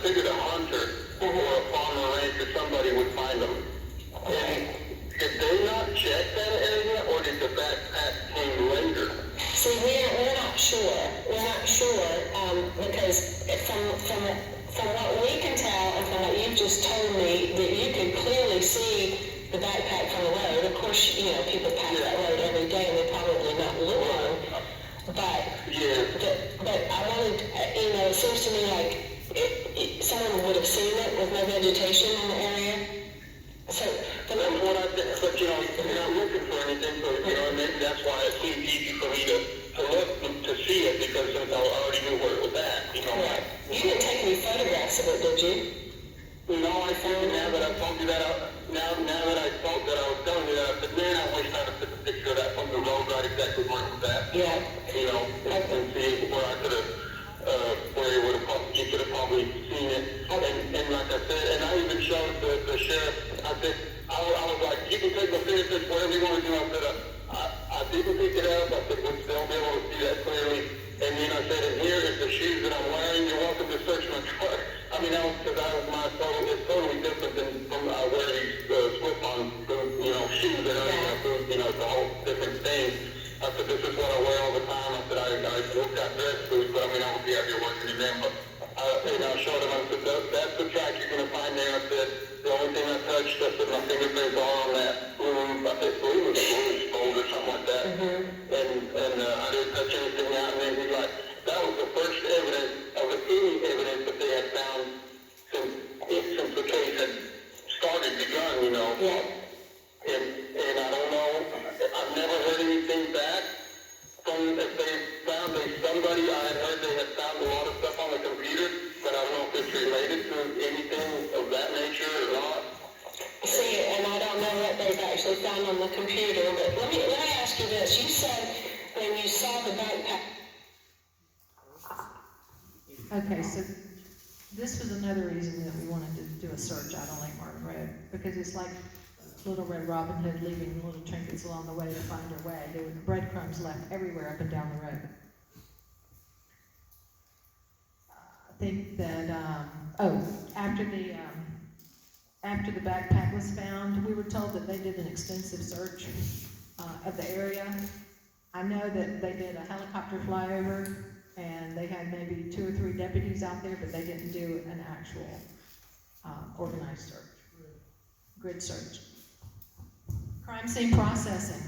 figured a hunter or a farmer ranch or somebody would find them. And did they not check that area, or did the backpack came later? See, we're not sure. We're not sure because from what we can tell and from what you've just told me, that you could clearly see the backpack from the road. Of course, you know, people pass that road every day and they're probably not looking. But I wanted, you know, it seems to me like someone would have seen it with no vegetation in the area. So, that's what I think, but you know, you're not looking for anything, so you know, maybe that's why it seemed easy for me to look to see it, because since I already knew where it was at, you know. Right. You didn't take any photographs of it, did you? No, I think now that I told you that, now that I thought that I was telling you that, I said, man, I wish I'd have took a picture of that from the road right exactly where it was at. Yeah. You know, and see where I could have, where you would have, you could have probably seen it. And like I said, and I even showed the sheriff, I said, I was like, you can take my fingerprints, whatever you want to do. I said, I didn't pick it up. I said, we'll still be able to see that clearly. And then I said, and here is the shoes that I'm wearing. You're welcome to search my truck. I mean, that was because it's totally different than from where these slip-on, you know, shoes that are in my boots. You know, it's a whole different thing. I said, this is what I wear all the time. I said, I looked at dress boots, but I mean, I would be out here working in them. But I showed him, I said, that's the track you're going to find there. I said, the only thing I touched, I said, my fingerprints are on that blue, I think blue was a bluish fold or something like that. And I didn't touch anything out. And then he's like, that was the first evidence of any evidence that they had found since the case had begun, you know. And I don't know, I've never heard anything back from if they found somebody. I had heard they had found a lot of stuff on the computer, but I don't know if it's related to anything of that nature or not. See, and I don't know what they've actually found on the computer, but let me ask you this. You said when you saw the backpack. Okay, so this was another reason that we wanted to do a search out on Lake Martin Road, because it's like Little Red Robin Hood leaving little trinkets along the way to find her way. There were breadcrumbs left everywhere up and down the road. I think that, after the backpack was found, we were told that they did an extensive search of the area. I know that they did a helicopter flyover, and they had maybe 2 or 3 deputies out there, but they didn't do an actual organized search, grid search. Crime scene processing.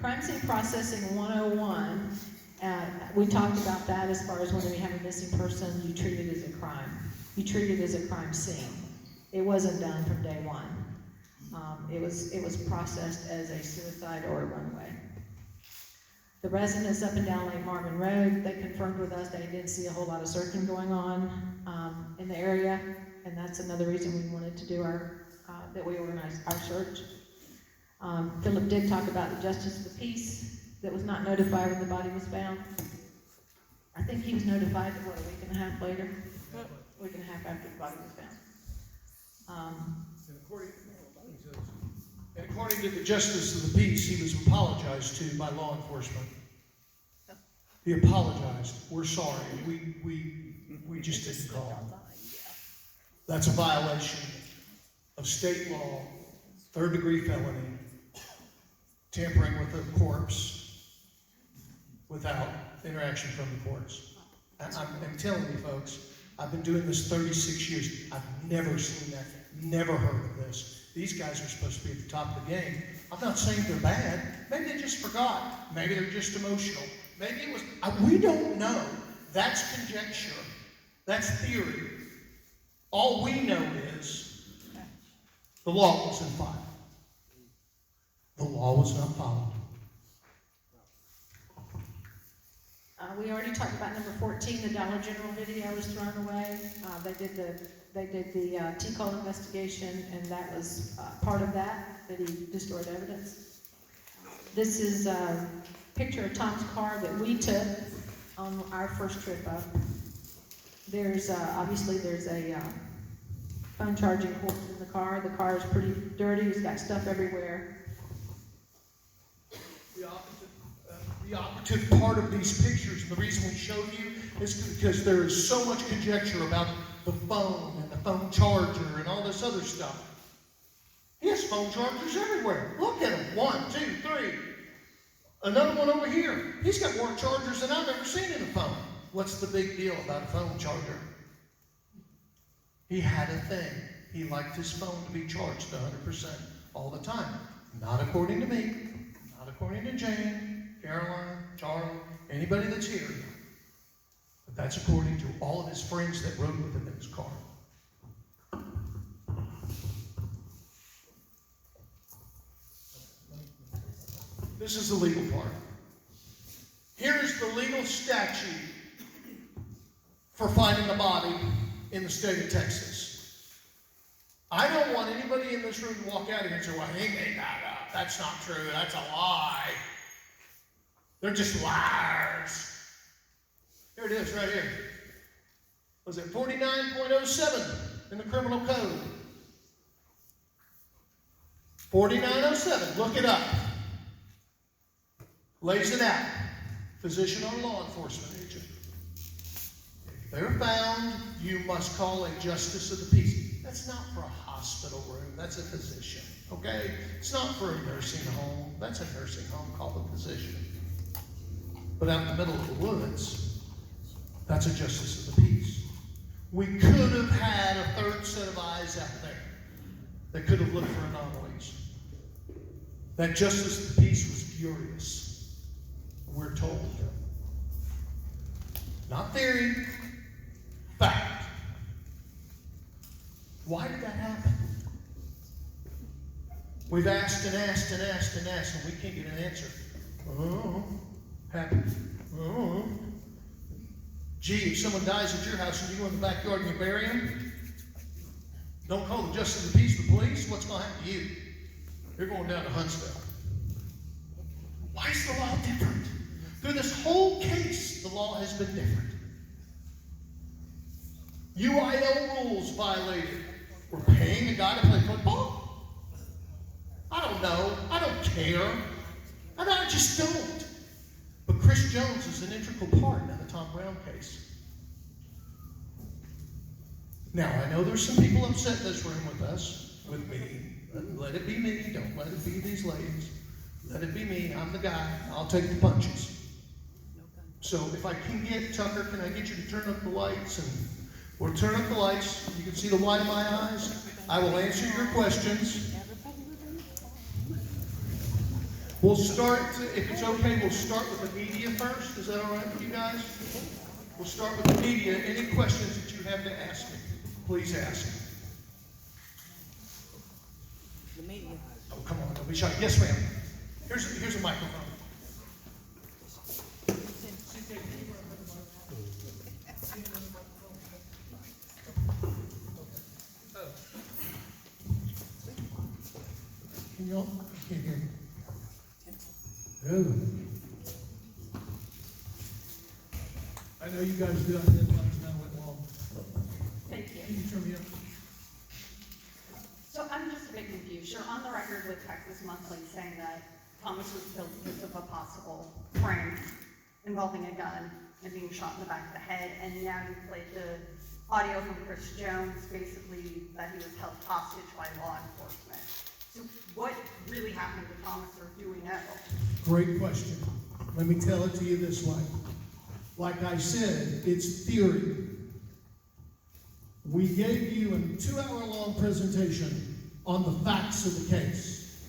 Crime scene processing 101, we talked about that as far as when we have a missing person, you treat it as a crime. You treat it as a crime scene. It wasn't done from day one. It was processed as a suicide or a runaway. The residents up and down Lake Marvin Road, they confirmed with us they didn't see a whole lot of searching going on in the area, and that's another reason we wanted to do that we organized our search. Philip did talk about the justice of the peace that was not notified when the body was found. I think he was notified, a week and a half later? A week and a half after the body was found. And according to the justice of the peace, he was apologized to by law enforcement. He apologized. We're sorry. We just didn't call him. That's a violation of state law, 3rd-degree felony, tampering with a corpse without interaction from the courts. I'm telling you, folks, I've been doing this 36 years. I've never seen that, never heard of this. These guys are supposed to be at the top of the game. I'm not saying they're bad. Maybe they just forgot. Maybe they're just emotional. Maybe it was, we don't know. That's conjecture. That's theory. All we know is the law wasn't followed. The law was not followed. We already talked about number 14, the Dollar General video was thrown away. They did the T-call investigation, and that was part of that he destroyed evidence. This is a picture of Tom's car that we took on our first trip up. There's obviously there's a phone charging port in the car. The car is pretty dirty. It's got stuff everywhere. The operative part of these pictures, and the reason we showed you, is because there is so much conjecture about the phone and the phone charger and all this other stuff. He has phone chargers everywhere. Look at them. 1, 2, 3. Another one over here. He's got more chargers than I've ever seen in a phone. What's the big deal about a phone charger? He had a thing. He liked his phone to be charged 100% all the time. Not according to me. Not according to Jane, Caroline, Charlie, anybody that's here. But that's according to all of his friends that rode with him in his car. This is the legal part. Here is the legal statute for finding a body in the state of Texas. I don't want anybody in this room to walk out here and say, well, he made that up. That's not true. That's a lie. They're just liars. Here it is right here. Was it 49.07 in the criminal code? 4907. Look it up. Lays it out. Physician or law enforcement agent. If they're found, you must call a justice of the peace. That's not for a hospital room. That's a physician. Okay? It's not for a nursing home. That's a nursing home called a physician. But out in the middle of the woods, that's a justice of the peace. We could have had a third set of eyes out there that could have looked for anomalies. That justice of the peace was furious. We're told. Not theory, fact. Why did that happen? We've asked and asked and asked and asked, and we can't get an answer. Happened. Gee, if someone dies at your house and you go in the backyard and you bury him, don't call the justice of the peace, the police. What's going to happen to you? You're going down to Huntsville. Why is the law different? Through this whole case, the law has been different. UIL rules violated. We're paying a guy to play football? I don't know. I don't care. I just don't. But Chris Jones is an integral part in the Tom Brown case. Now, I know there's some people upset in this room with us, with me. Let it be me. Don't let it be these ladies. Let it be me. I'm the guy. I'll take the punches. So if I can get, Tucker, can I get you to turn up the lights? And we'll turn up the lights. You can see the white of my eyes. I will answer your questions. We'll start, if it's okay, we'll start with the media first. Is that all right with you guys? We'll start with the media. Any questions that you have to ask me, please ask. The media. Oh, come on, don't be shy. Yes, ma'am. Here's a microphone. Can y'all can't hear me? Oh. I know you guys do. I did not went long. Thank you. Can you turn me up? So I'm just a bit confused. You're on the record with Texas Monthly saying that Thomas was killed because of a possible prank involving a gun and being shot in the back of the head, and now you played the audio from Chris Jones, basically that he was held hostage by law enforcement. So what really happened to Thomas, or do we know? Great question. Let me tell it to you this way. Like I said, it's theory. We gave you a 2-hour-long presentation on the facts of the case.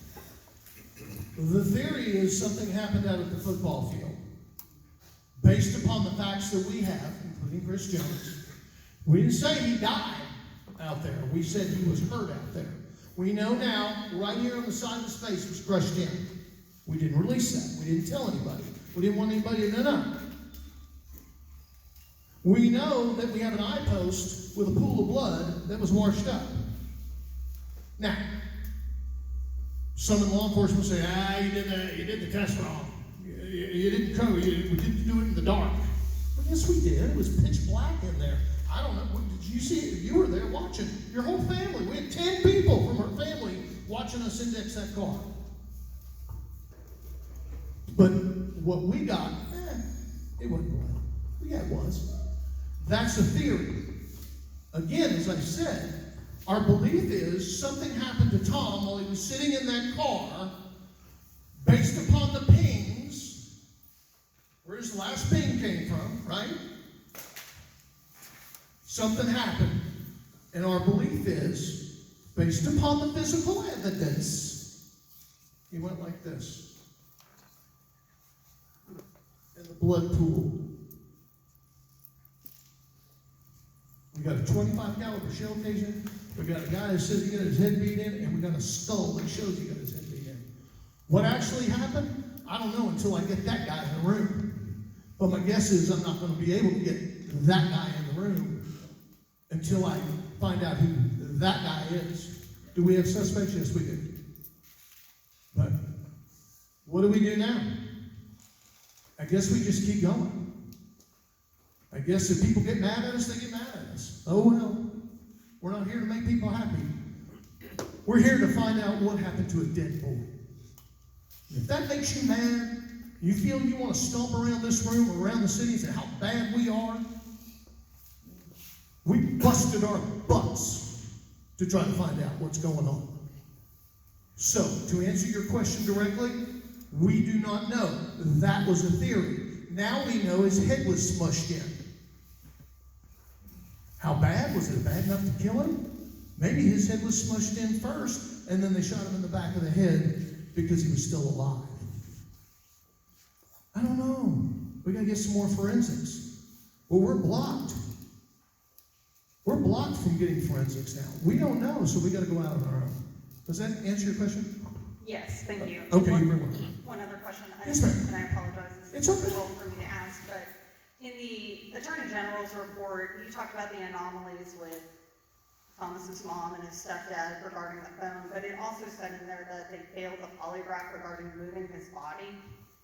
The theory is something happened out at the football field. Based upon the facts that we have, including Chris Jones, we didn't say he died out there. We said he was hurt out there. We know now, right here on the side of his face was crushed in. We didn't release that. We didn't tell anybody. We didn't want anybody to know. We know that we have an eye post with a pool of blood that was washed up. Now, some in law enforcement say, you did the test wrong. You didn't go, we didn't do it in the dark. Well, yes, we did. It was pitch black in there. I don't know. Did you see it? You were there watching. Your whole family. We had 10 people from her family watching us index that car. But what we got, it wasn't blood. Yeah, it was. That's the theory. Again, as I said, our belief is something happened to Tom while he was sitting in that car, based upon the pings, where his last ping came from, right? Something happened. And our belief is, based upon the physical evidence, he went like this. And the blood pooled. We got a 25 caliber shell casing. We got a guy that says he got his head beat in, and we got a skull that shows he got his head beat in. What actually happened? I don't know until I get that guy in the room. But my guess is I'm not going to be able to get that guy in the room until I find out who that guy is. Do we have suspects? Yes, we do. But what do we do now? I guess we just keep going. I guess if people get mad at us, they get mad at us. Oh well, we're not here to make people happy. We're here to find out what happened to a dead boy. If that makes you mad, you feel you want to stomp around this room or around the city and say how bad we are, we busted our butts to try to find out what's going on. So, to answer your question directly, we do not know. That was a theory. Now we know his head was smushed in. How bad? Was it bad enough to kill him? Maybe his head was smushed in first, and then they shot him in the back of the head because he was still alive. I don't know. We got to get some more forensics. Well, we're blocked. We're blocked from getting forensics now. We don't know, so we got to go out on our own. Does that answer your question? Yes, thank you. Okay, you're very welcome. One other question, Yes, ma'am. and I apologize, It's this is okay. difficult for me to ask, but in the Attorney General's report, you talked about the anomalies with Thomas's mom and his stepdad regarding the phone, but it also said in there that they failed the polygraph regarding moving his body.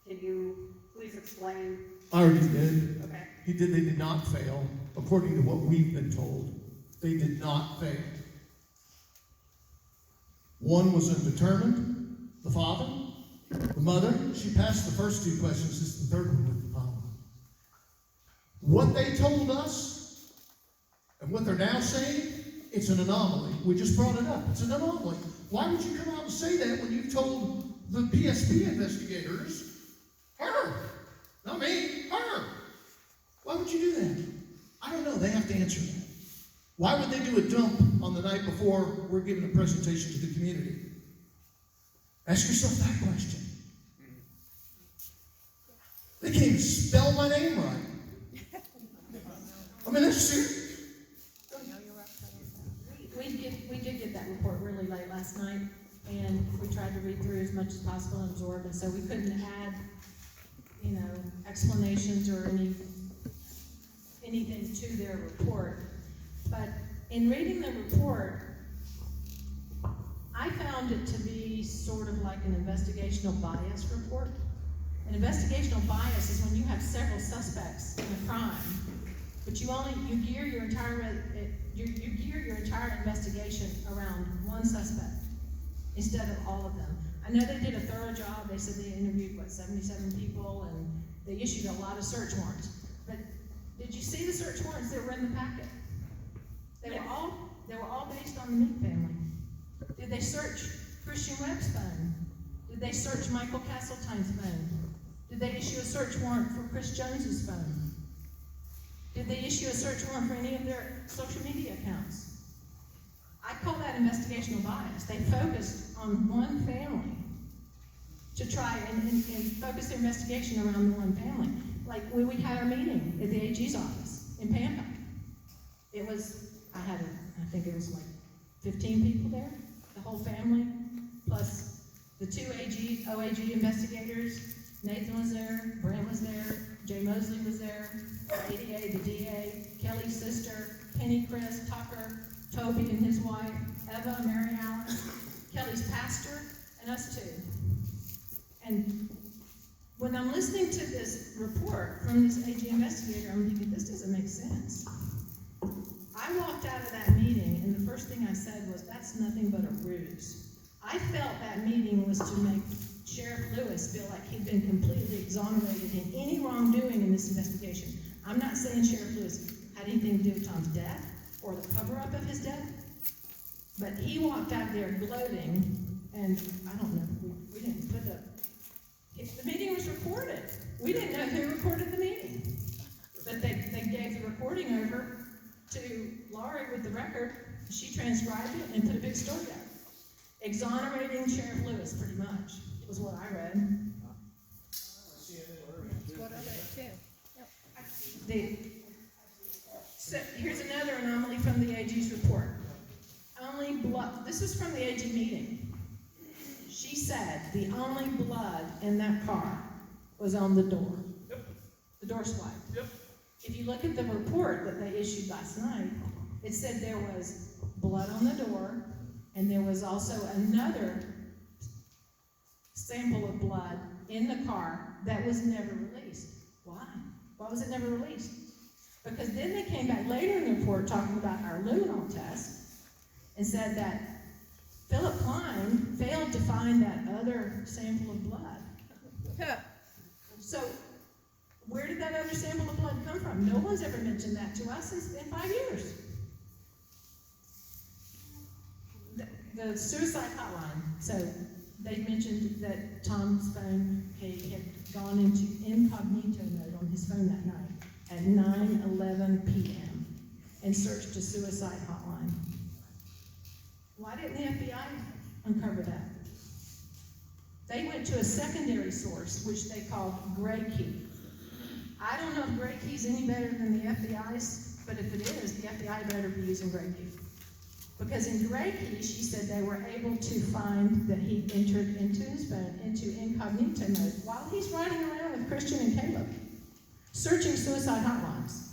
Can you please explain? I already did. Okay. They did not fail, according to what we've been told. They did not fail. One was undetermined, the father. The mother, she passed the first two questions. This is the third one with the father. What they told us, and what they're now saying, it's an anomaly. We just brought it up. It's an anomaly. Why would you come out and say that when you've told the PSP investigators, her, not me, her? Why would you do that? I don't know. They have to answer that. Why would they do a dump on the night before we're giving a presentation to the community? Ask yourself that question. They can't even spell my name right. I mean, that's serious. We did get that report really late last night, and we tried to read through as much as possible and absorb, and so we couldn't add, explanations or anything to their report. But in reading the report, I found it to be sort of like an investigational bias report. An investigational bias is when you have several suspects in a crime, but you gear your entire investigation around one suspect instead of all of them. I know they did a thorough job. They said they interviewed 77 people, and they issued a lot of search warrants. But did you see the search warrants that were in the packet? They were all based on the Meek family. Did they search Christian Webb's phone? Did they search Michael Castletine's phone? Did they issue a search warrant for Chris Jones's phone? Did they issue a search warrant for any of their social media accounts? I call that investigational bias. They focused on one family to try and focus their investigation around the one family. Like when we had our meeting at the AG's office in Pampa. I think it was like 15 people there, the whole family, plus the two OAG investigators. Nathan was there, Brent was there, Jay Mosley was there, ADA, the DA, Kelly's sister, Penny, Chris, Tucker, Toby and his wife, Eva, Mary Alice, Kelly's pastor, and us two. And when I'm listening to this report from this AG investigator, I'm thinking, this doesn't make sense. I walked out of that meeting, and the first thing I said was, that's nothing but a ruse. I felt that meeting was to make Sheriff Lewis feel like he'd been completely exonerated in any wrongdoing in this investigation. I'm not saying Sheriff Lewis had anything to do with Tom's death. or the cover-up of his death. But he walked out there gloating, and I don't know, we didn't put up, the meeting was recorded. We didn't know who recorded the meeting. But they gave the recording over to Laurie with the record. She transcribed it and put a big story out. Exonerating Sheriff Lewis, pretty much, was what I read. What I read too. So here's another anomaly from the AG's report. Only blood, this is from the AG meeting. She said the only blood in that car was on the door. Yep. The door swipe. Yep. If you look at the report that they issued last night, it said there was blood on the door, and there was also another sample of blood in the car that was never released. Why? Why was it never released? Because then they came back later in the report talking about our luminol test and said that Philip Klein failed to find that other sample of blood. So, where did that other sample of blood come from? No one's ever mentioned that to us in 5 years. The suicide hotline. So, they mentioned that Tom's phone had gone into incognito mode on his phone that night at 9:11 p.m. and searched a suicide hotline. Why didn't the FBI uncover that? They went to a secondary source, which they called Gray Key. I don't know if Gray Key's any better than the FBI's, but if it is, the FBI better be using Gray Key. Because in Gray Key, she said they were able to find that he entered into his phone into incognito mode while he's riding around with Christian and Caleb, searching suicide hotlines.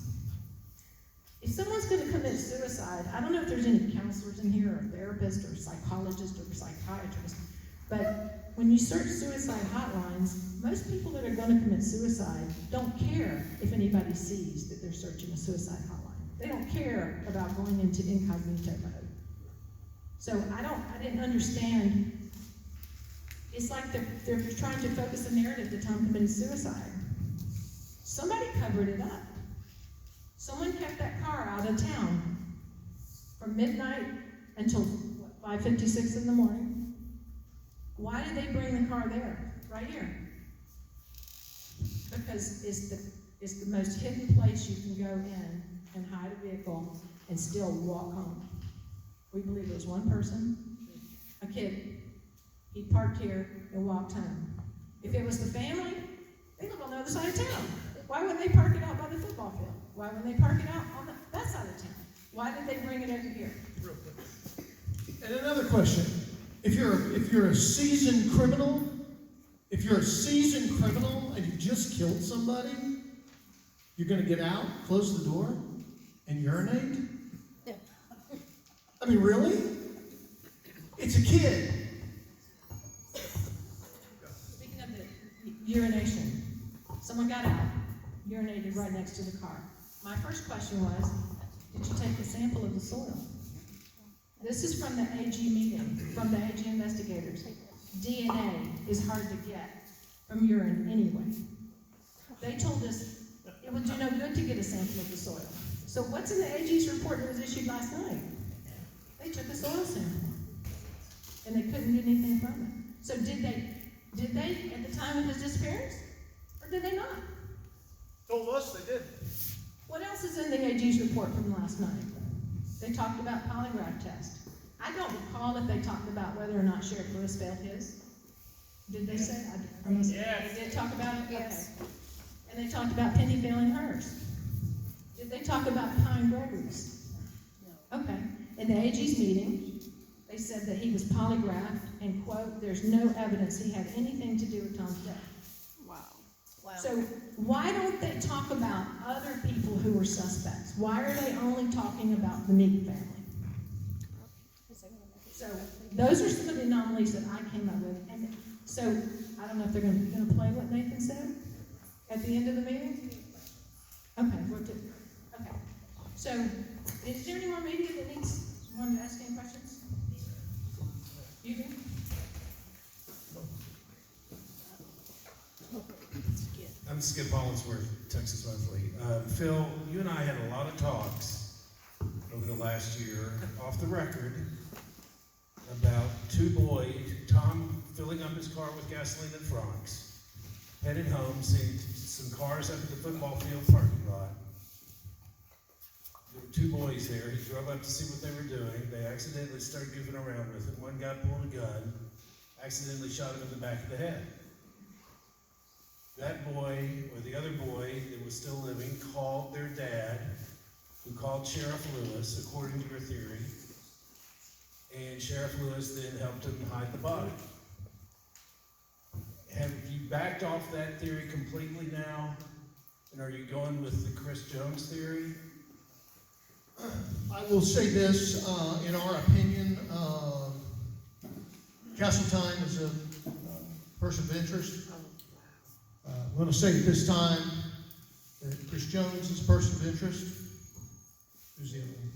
If someone's going to commit suicide, I don't know if there's any counselors in here, or therapists, or psychologists, or psychiatrists, but when you search suicide hotlines, most people that are going to commit suicide don't care if anybody sees that they're searching a suicide hotline. They don't care about going into incognito mode. So I didn't understand. It's like they're trying to focus the narrative that Tom committed suicide. Somebody covered it up. Someone kept that car out of town from midnight until 5:56 in the morning. Why did they bring the car there, right here? Because it's the most hidden place you can go in and hide a vehicle and still walk home. We believe it was one person, a kid. He parked here and walked home. If it was the family, they live on the other side of town. Why wouldn't they park it out by the football field? Why wouldn't they park it out on that side of town? Why did they bring it over here? And another question: if you're a seasoned criminal, and you just killed somebody, you're going to get out, close the door, and urinate? Yeah. I mean, really? It's a kid. Speaking of the urination, someone got out, urinated right next to the car. My first question was, did you take a sample of the soil? This is from the AG meeting, from the AG investigators. DNA is hard to get from urine anyway. They told us it would do no good to get a sample of the soil. So what's in the AG's report that was issued last night? They took a soil sample, and they couldn't do anything from it. So did they at the time of his disappearance, or did they not? Told us they did. What else is in the AG's report from last night? They talked about polygraph test. I don't recall if they talked about whether or not Sheriff Lewis failed his. Did they say? Yes. They did talk about it? Yes. Okay. And they talked about Penny failing hers. Did they talk about Pine Gregory's? No. Okay. In the AG's meeting, they said that he was polygraphed and, quote, there's no evidence he had anything to do with Tom's death. Wow. So why don't they talk about other people who were suspects? Why are they only talking about the Meek family? So those are some of the anomalies that I came up with. And so I don't know if they're going to play what Nathan said at the end of the meeting. Okay, we'll do. Okay. So is there any more media that wanted to ask any questions? You do? I'm Skip Hollinsworth, Texas Monthly. Phil, you and I had a lot of talks over the last year, off the record, about two boys, Tom filling up his car with gasoline and francs, headed home, seeing some cars up at the football field parking lot. There were two boys there. He drove up to see what they were doing. They accidentally started goofing around with it. One guy pulled a gun, accidentally shot him in the back of the head. That boy, or the other boy that was still living, called their dad, who called Sheriff Lewis, according to your theory, and Sheriff Lewis then helped him hide the body. Have you backed off that theory completely now? And are you going with the Chris Jones theory? I will say this, in our opinion, Castletine is a person of interest. I'm going to say at this time that Chris Jones is a person of interest. Who's the other one?